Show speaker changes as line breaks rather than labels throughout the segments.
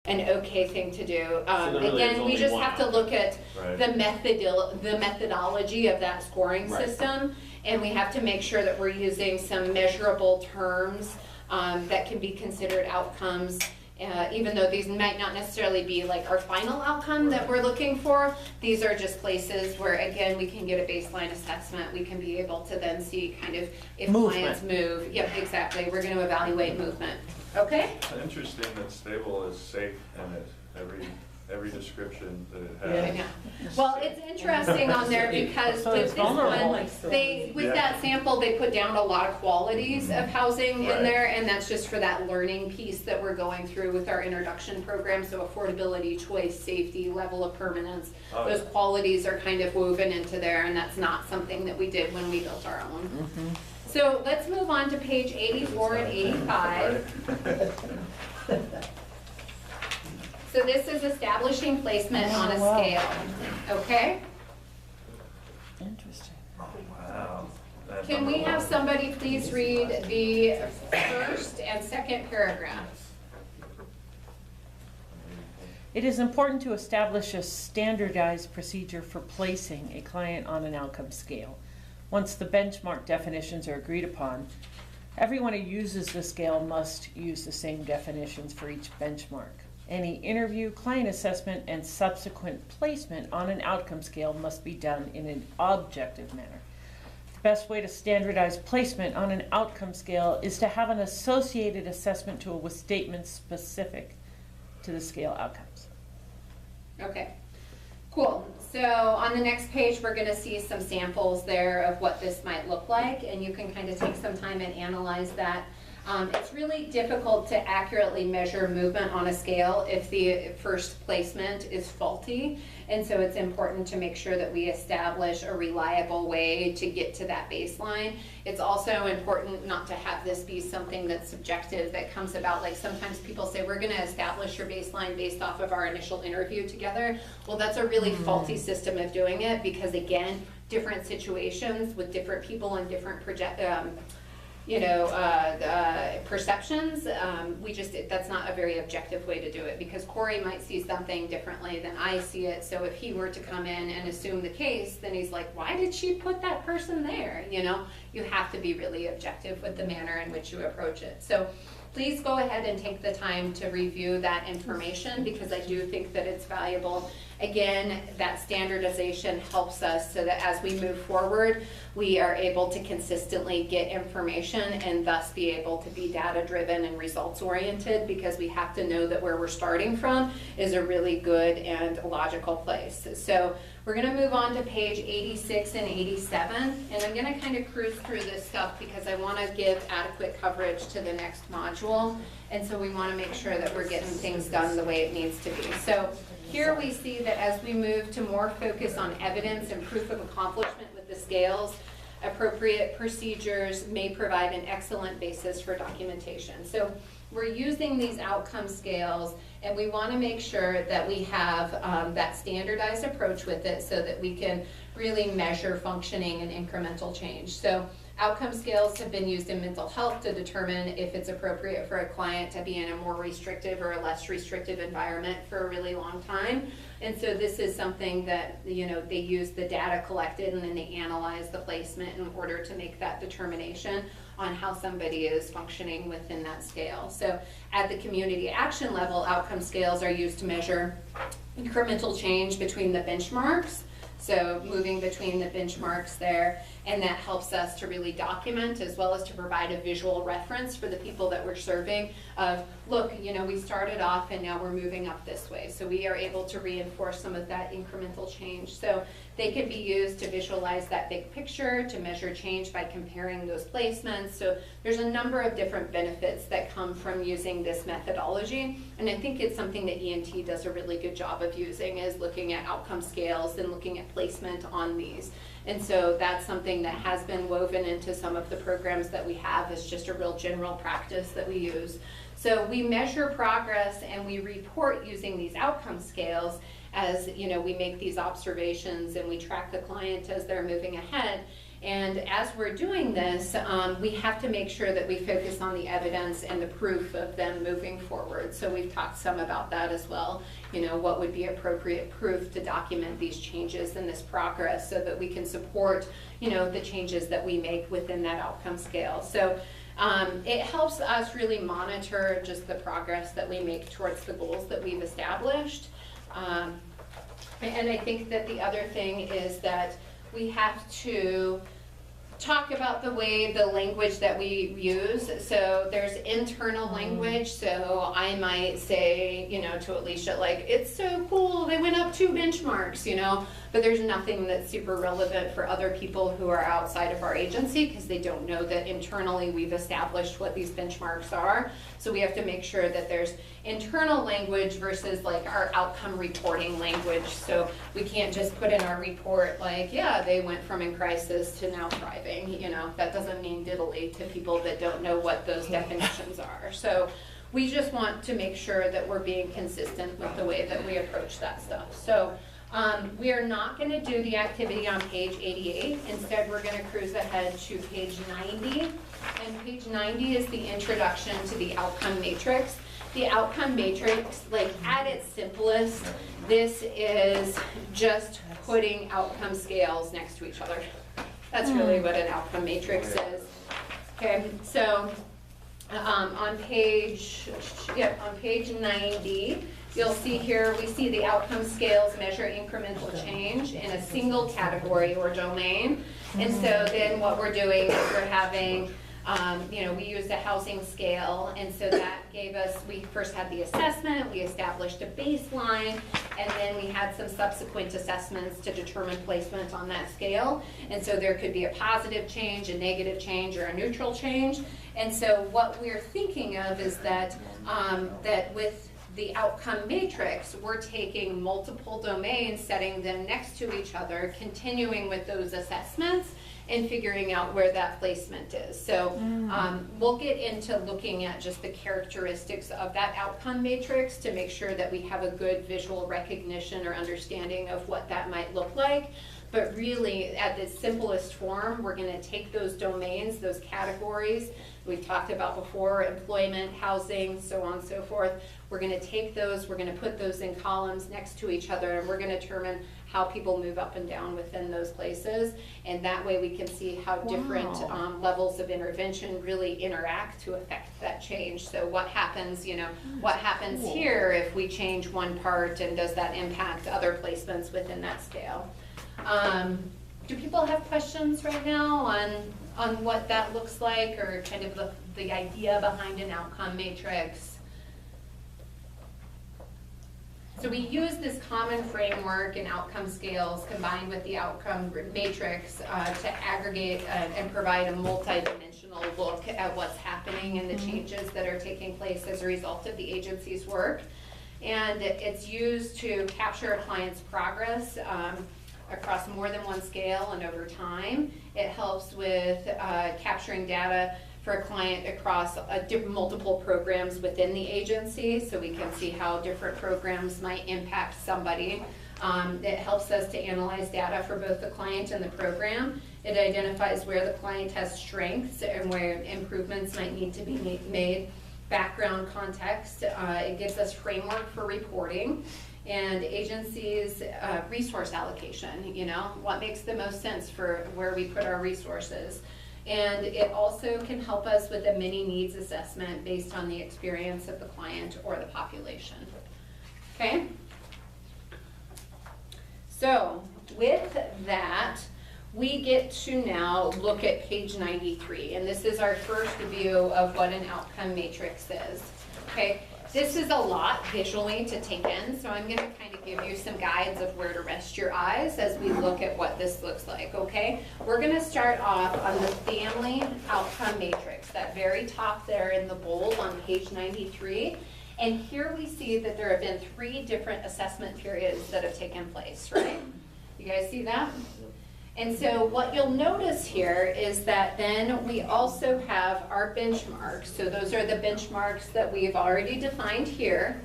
an okay thing to do.
So really
Again, we just have to look at
right.
the methodology of that scoring
Right.
system, and we have to make sure that we're using some measurable terms that can be considered outcomes. Even though these might not necessarily be like our final outcome that we're looking for, these are just places where, again, we can get a baseline assessment. We can be able to then see kind of if clients move. Yep, exactly. We're going to evaluate movement. Okay?
Interesting that stable is safe in it, every description that it
I
has.
know. Well, it's interesting on there because
So
with
it's
this one,
vulnerable.
with that sample, they put down a lot of qualities of housing in
Right.
there, and that's just for that learning piece that we're going through with our introduction program. So affordability, choice, safety, level of permanence,
Oh,
those qualities are kind of woven into there, and that's not something that we did when we built our own. So let's move on to page 84 and 85. So this is establishing placement on a scale, okay?
Interesting.
Wow. That's
Can we
number
have
one.
somebody please read the first and second paragraphs?
It is important to establish a standardized procedure for placing a client on an outcome scale. Once the benchmark definitions are agreed upon, everyone who uses the scale must use the same definitions for each benchmark. Any interview, client assessment, and subsequent placement on an outcome scale must be done in an objective manner. The best way to standardize placement on an outcome scale is to have an associated assessment tool with statements specific to the scale outcomes.
Okay, cool. So on the next page, we're gonna see some samples there of what this might look like, and you can kind of take some time and analyze that. It's really difficult to accurately measure movement on a scale if the first placement is faulty. And so it's important to make sure that we establish a reliable way to get to that baseline. It's also important not to have this be something that's subjective, that comes about, like sometimes people say, we're gonna establish your baseline based off of our initial interview together. Well, that's a really faulty system of doing it, because again, different situations with different people and different perceptions, that's not a very objective way to do it, because Corey might see something differently than I see it. So if he were to come in and assume the case, then he's like, why did she put that person there? You have to be really objective with the manner in which you approach it. So please go ahead and take the time to review that information, because I do think that it's valuable. Again, that standardization helps us so that as we move forward, we are able to consistently get information and thus be able to be data-driven and results-oriented, because we have to know that where we're starting from is a really good and logical place. So we're gonna move on to page 86 and 87, and I'm gonna kind of cruise through this stuff because I wanna give adequate coverage to the next module, and so we wanna make sure that we're getting things done the way it needs to be. So here we see that as we move to more focus on evidence and proof of accomplishment with the scales, appropriate procedures may provide an excellent basis for documentation. So we're using these outcome scales, and we want to make sure that we have that standardized approach with it so that we can really measure functioning and incremental change. So outcome scales have been used in mental health to determine if it's appropriate for a client to be in a more restrictive or a less restrictive environment for a really long time. And so this is something that, they use the data collected and then they analyze the placement in order to make that determination on how somebody is functioning within that scale. So at the community action level, outcome scales are used to measure incremental change between the benchmarks. So moving between the benchmarks there, and that helps us to really document as well as to provide a visual reference for the people that we're serving of, look, we started off and now we're moving up this way. So we are able to reinforce some of that incremental change. So they can be used to visualize that big picture, to measure change by comparing those placements. So there's a number of different benefits that come from using this methodology. And I think it's something that ENT does a really good job of using, is looking at outcome scales and looking at placement on these. And so that's something that has been woven into some of the programs that we have as just a real general practice that we use. So we measure progress and we report using these outcome scales as we make these observations and we track the client as they're moving ahead. And as we're doing this, we have to make sure that we focus on the evidence and the proof of them moving forward. So we've talked some about that as well. You know, what would be appropriate proof to document these changes and this progress so that we can support, you know, the changes that we make within that outcome scale. So it helps us really monitor just the progress that we make towards the goals that we've established. And I think that the other thing is that we have to talk about the way the language that we use. So there's internal language. So I might say, you know, to Alicia, like, it's so cool, they went up 2 benchmarks, you know, but there's nothing that's super relevant for other people who are outside of our agency because they don't know that internally we've established what these benchmarks are. So we have to make sure that there's internal language versus like our outcome reporting language. So we can't just put in our report like, yeah, they went from in crisis to now thriving. You know, that doesn't mean diddly to people that don't know what those definitions are. So we just want to make sure that we're being consistent with the way that we approach that stuff. So we are not going to do the activity on page 88. Instead, we're going to cruise ahead to page 90. And page 90 is the introduction to the outcome matrix. The outcome matrix, like at its simplest, this is just putting outcome scales next to each other. That's really what an outcome matrix is. Okay, so on page 90, you'll see here, we see the outcome scales measure incremental change in a single category or domain. And so then what we're doing is we're having, you know, we used a housing scale, and so that gave us, we first had the assessment, we established a baseline, and then we had some subsequent assessments to determine placement on that scale. And so there could be a positive change, a negative change, or a neutral change. And so what we're thinking of is that, that with the outcome matrix, we're taking multiple domains, setting them next to each other, continuing with those assessments, and figuring out where that placement is. So we'll get into looking at just the characteristics of that outcome matrix to make sure that we have a good visual recognition or understanding of what that might look like. But really, at its simplest form, we're going to take those domains, those categories we've talked about before, employment, housing, so on and so forth. We're going to take those, we're going to put those in columns next to each other, and we're going to determine how people move up and down within those places. And that way we can see how different levels of intervention really interact to affect that change. So what happens, you know, what happens here if we change one part, and does that impact other placements within that scale? Do people have questions right now on what that looks like, or kind of the idea behind an outcome matrix? So we use this common framework and outcome scales combined with the outcome matrix to aggregate and provide a multi-dimensional look at what's happening and the changes that are taking place as a result of the agency's work. And it's used to capture a client's progress across more than one scale and over time. It helps with capturing data for a client across multiple programs within the agency, so we can see how different programs might impact somebody. It helps us to analyze data for both the client and the program. It identifies where the client has strengths and where improvements might need to be made. Background context, it gives us framework for reporting. And agencies' resource allocation, you know, what makes the most sense for where we put our resources. And it also can help us with a mini needs assessment based on the experience of the client or the population. Okay? So with that, we get to now look at page 93. And this is our first view of what an outcome matrix is. Okay? This is a lot visually to take in, so I'm going to kind of give you some guides of where to rest your eyes as we look at what this looks like, okay? We're going to start off on the family outcome matrix, that very top there in the bold on page 93. And here we see that there have been 3 different assessment periods that have taken place, right? You guys see that? And so what you'll notice here is that then we also have our benchmarks. So those are the benchmarks that we've already defined here.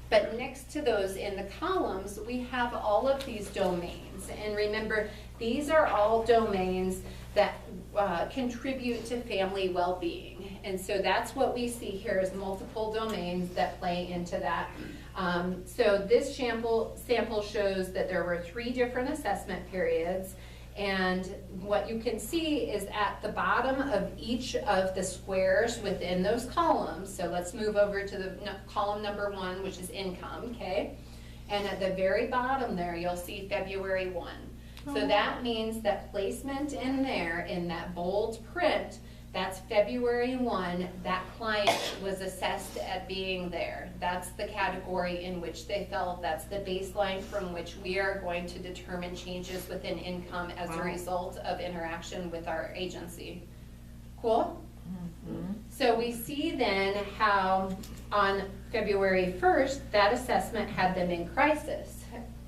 But next to those in the columns, we have all of these domains. And remember, these are all domains that contribute to family well-being. And so that's what we see here is multiple domains that play into that. So this sample shows that there were 3 different assessment periods. And what you can see is at the bottom of each of the squares within those columns, so let's move over to the column number 1, which is income, okay? And at the very bottom there, you'll see February 1. So that means that placement in there, in that bold print, that's February 1, that client was assessed at being there. That's the category in which they fell. That's the baseline from which we are going to determine changes within income as a result of interaction with our agency. Cool? Mm-hmm. So we see then how on February 1st, that assessment had them in crisis.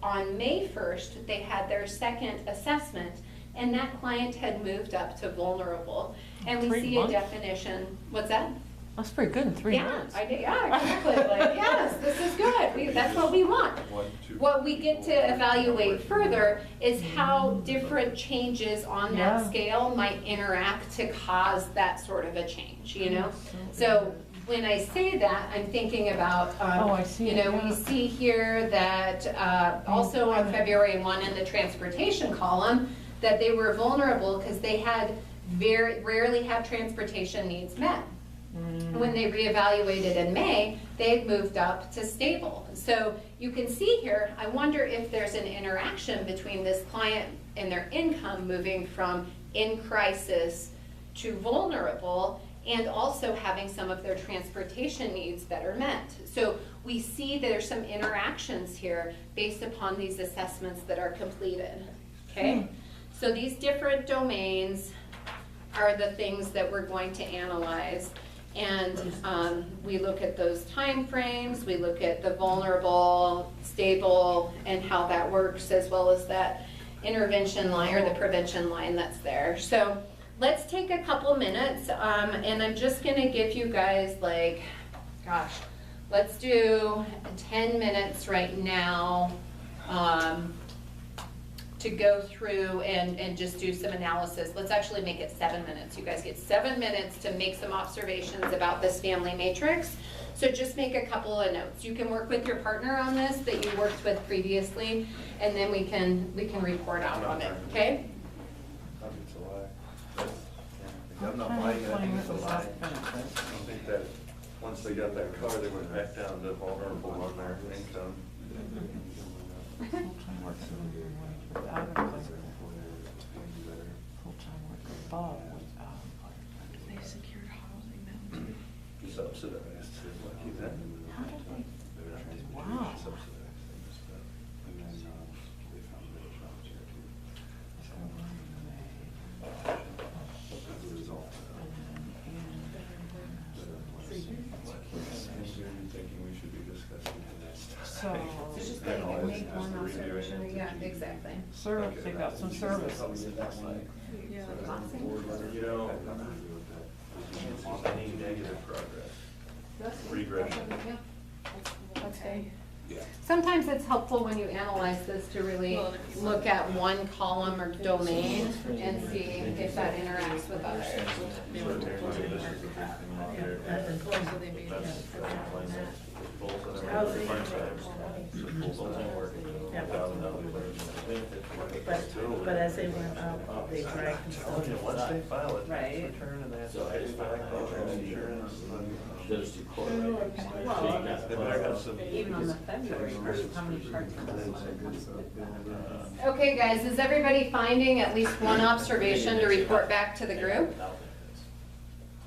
On May 1st, they had their second assessment, and that client had moved up to vulnerable. And we
3
see
months?
a definition. What's that?
That's pretty good in 3 months.
Yeah, exactly. Like, yes, this is good. That's what we want.
1, 2,
What we get to evaluate further is how different changes on that
Yeah.
scale might interact to cause that sort of a change, you know? So when I say that, I'm thinking about,
I see
you
it,
know,
yeah.
we see here that also on February 1 in the transportation column, that they were vulnerable because they had very rarely have transportation needs met. When they reevaluated in May, they had moved up to stable. So you can see here, I wonder if there's an interaction between this client and their income moving from in crisis to vulnerable, and also having some of their transportation needs better met. So we see there's some interactions here based upon these assessments that are completed, okay? So these different domains are the things that we're going to analyze. And we look at those time frames, we look at the vulnerable, stable, and how that works, as well as that intervention line or the prevention line that's there. So let's take a couple minutes, and I'm just gonna give you guys like, gosh, let's do 10 minutes right now to go through and just do some analysis. Let's actually make it 7 minutes. You guys get 7 minutes to make some observations about this family matrix. So just make a couple of notes. You can work with your partner on this that you worked with previously, and then we can report out on it, okay?
I think it's a lie. I'm not buying it, I think it's a lie. I don't think that, once they got that car, they went back down to vulnerable on their income.
Full-time work without a place. Full-time work above without.
They secured housing then.
Subsidized, lucky that.
How did they? Wow.
Thinking we should be discussing that stuff.
So,
It's just
Yeah,
like
no,
make
it's
one
redoing it.
observation, yeah, exactly.
service, they got some services.
Yeah.
You know, any negative progress, regression.
Okay. Sometimes it's helpful when you analyze this to really look at one column or domain and see if that interacts with others.
But as they went up, they dragged themselves.
Once they file it, tax
Right.
return and they have to pay back all their insurance.
Those two correlate.
They better have some.
Even on the February, how many parts?
Okay, guys, is everybody finding at least one observation to report back to the group?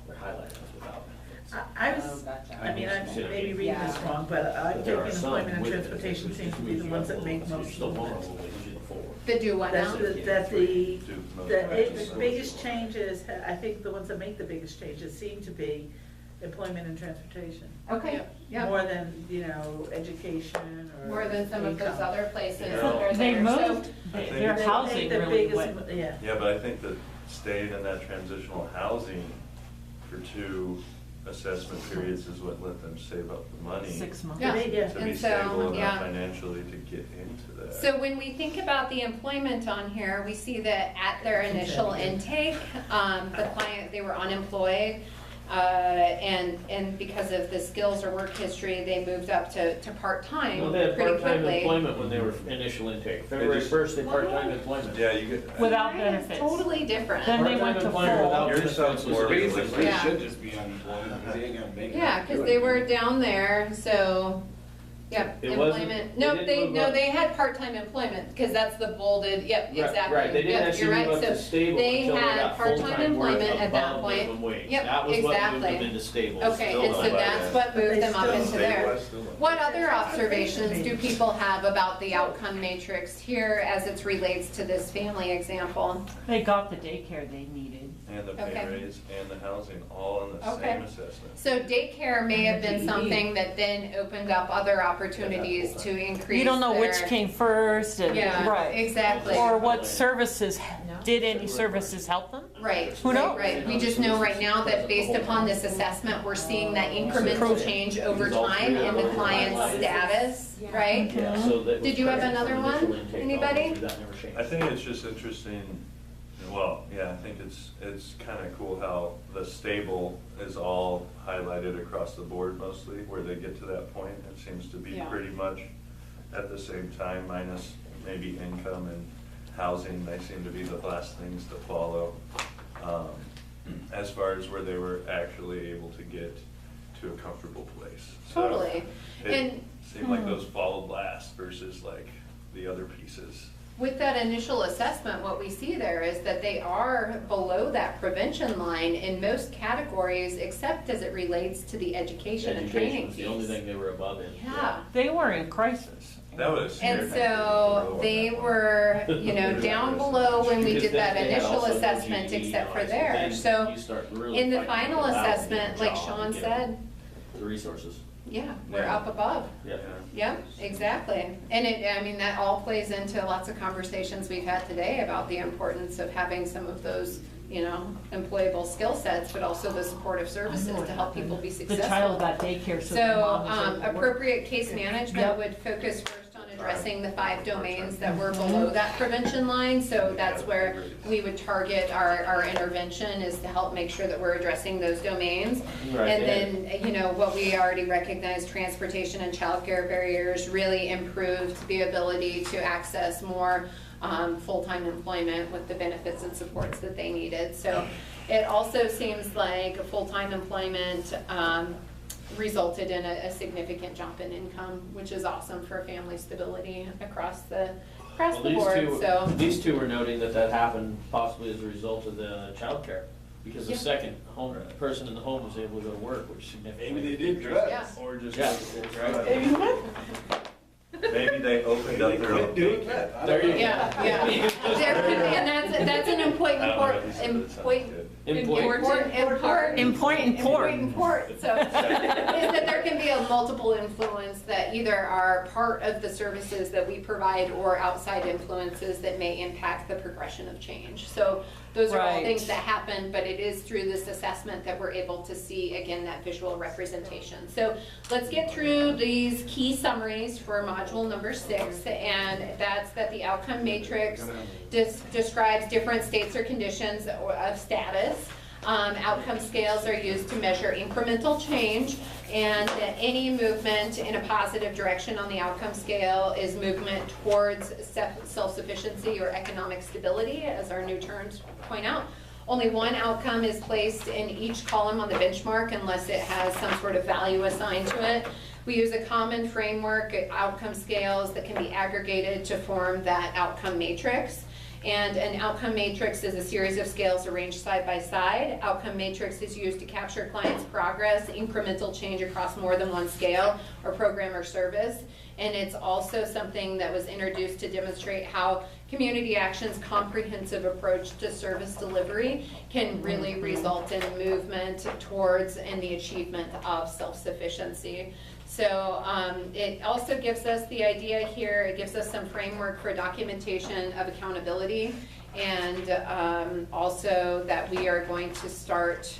We're highlighting those without benefits.
I was, I mean, I'm maybe reading this wrong, but I'm
There are
thinking
some
employment and
with
transportation
benefits,
seem to be the ones that make
you're
most
still
movement.
vulnerable, but you should forward.
That do what now?
The biggest changes, I think the ones that make the biggest changes seem to be employment and transportation.
Okay, yeah,
More than, you know, education or.
more than some of those
income.
other places
Yeah.
that are
They
there.
moved,
So,
I think-
their
They
housing
make the
really
biggest
went.
Yeah.
Yeah, but I think that staying in that transitional housing for 2 assessment periods is what let them save up the money.
6 months.
Yeah.
Yeah.
To be
And so,
stable enough
yeah.
financially to get into that.
So when we think about the employment on here, we see that at their initial intake, the client, they were unemployed. And because of the skills or work history, they moved up to part-time
Well, they had
pretty
part-time
quickly.
employment when they were initial intake. February
just-
1st, they part-time employment.
Yeah, you get.
Without
Right,
benefits.
Totally different.
Then they
Part-time
went to
employment
full.
without
Yours
benefits
sounds
was
more
basically-
like-
Basically,
Yeah.
should just be unemployed because they ain't gonna make it.
Yeah, because they were down there, so, yep,
It wasn't-
employment.
they
No,
didn't move up.
they had part-time employment, because that's the bolded, yep,
Right,
exactly.
Right, they didn't
Yep,
actually
you're right.
move up to
So
stable
they
until they
had
got
part-time
full-time work
employment at that
above
point.
minimum wage.
Yep,
That was what moved
exactly.
them into stable.
Okay,
Still
and
not
so
by
that's
then.
what
But
moved
they
them up
still
into
stay
there.
west, still not.
What other observations do people have about the outcome matrix here as it relates to this family example?
They got the daycare they needed.
And the
Okay.
pay raise and the housing, all in the
Okay.
same assessment.
So daycare may have been something that then opened up other opportunities to increase
You don't know which
their-
came first and,
Yeah,
right.
exactly.
Or what services, did any services help them?
Right,
Who
right,
knows?
right. We just know right now that based upon this assessment, we're seeing that incremental change over time in the client's status, right?
Yeah, so that was
Did you have
present
another
from
one?
initial intake all the way
Anybody?
through. That never changed.
I think it's just interesting, well, yeah, I think it's kind of cool how the stable is all highlighted across the board mostly, where they get to that point. It seems to be
Yeah.
pretty much at the same time, minus maybe income and housing, they seem to be the last things to follow. As far as where they were actually able to get to a comfortable place. So
Totally.
It
And
seemed like those followed last versus like the other pieces.
with that initial assessment, what we see there is that they are below that prevention line in most categories, except as it relates to the education and
Education
training
was the only
piece.
thing they were above in.
Yeah.
They were in crisis.
That was.
And so they were, down below when we
Because
did that
they had
initial
also no
assessment,
GED
except for
wise,
there.
then
So
you start really
in the
fighting
final
about getting a
assessment, like
job
Sean
and getting
said,
The resources.
yeah, we're
Yeah.
up above.
Yeah.
Yep, exactly. And that all plays into lots of conversations we've had today about the importance of having some of those, employable skill sets, but also the supportive services to help people be
The
successful.
child got daycare, so the
So,
mom was able to work.
appropriate case management
Yep.
would focus first on addressing the 5 domains that were below that prevention line. So that's where we would target our intervention, is to help make sure that we're addressing those domains.
Right,
And then, what we already recognize, transportation and childcare barriers really improved the ability to access more full-time employment with the benefits and supports that they needed. So it also seems like full-time employment resulted in a significant jump in income, which is awesome for family stability across the
Well,
board, so.
These two were noting that happened possibly as a result of the childcare, because the
Yeah.
second person in the home was able to go to work, which significantly.
Maybe they did
Yeah.
drugs or just.
Yeah, right.
Maybe they opened up their own.
Doing that.
There you go.
Yeah, yeah. There could be, and that's an important
I don't know
part,
if he said it sounds good.
Important.
So, is that there can be a multiple influence that either are part of the services that we provide or outside influences that may impact the progression of change. So those are all
Right.
things that happen, but it is through this assessment that we're able to see, again, that visual representation. So let's get through these key summaries for module number 6, and that's that the outcome matrix describes different states or conditions of status. Outcome scales are used to measure incremental change, and any movement in a positive direction on the outcome scale is movement towards self-sufficiency or economic stability, as our new terms point out. Only one outcome is placed in each column on the benchmark unless it has some sort of value assigned to it. We use a common framework, outcome scales, that can be aggregated to form that outcome matrix. And an outcome matrix is a series of scales arranged side by side. Outcome matrix is used to capture clients' progress, incremental change across more than one scale or program or service. And it's also something that was introduced to demonstrate how Community Action's comprehensive approach to service delivery can really result in movement towards and the achievement of self-sufficiency. So it also gives us the idea here, it gives us some framework for documentation of accountability, and also that we are going to start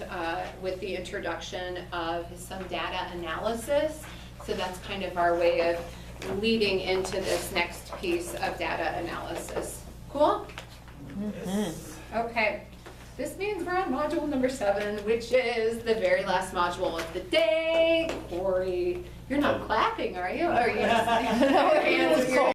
with the introduction of some data analysis. So that's kind of our way of leading into this next piece of data analysis. Cool? Okay. This means we're on module number 7, which is the very last module of the day. Corey, you're not clapping, are you? Or are you just your hands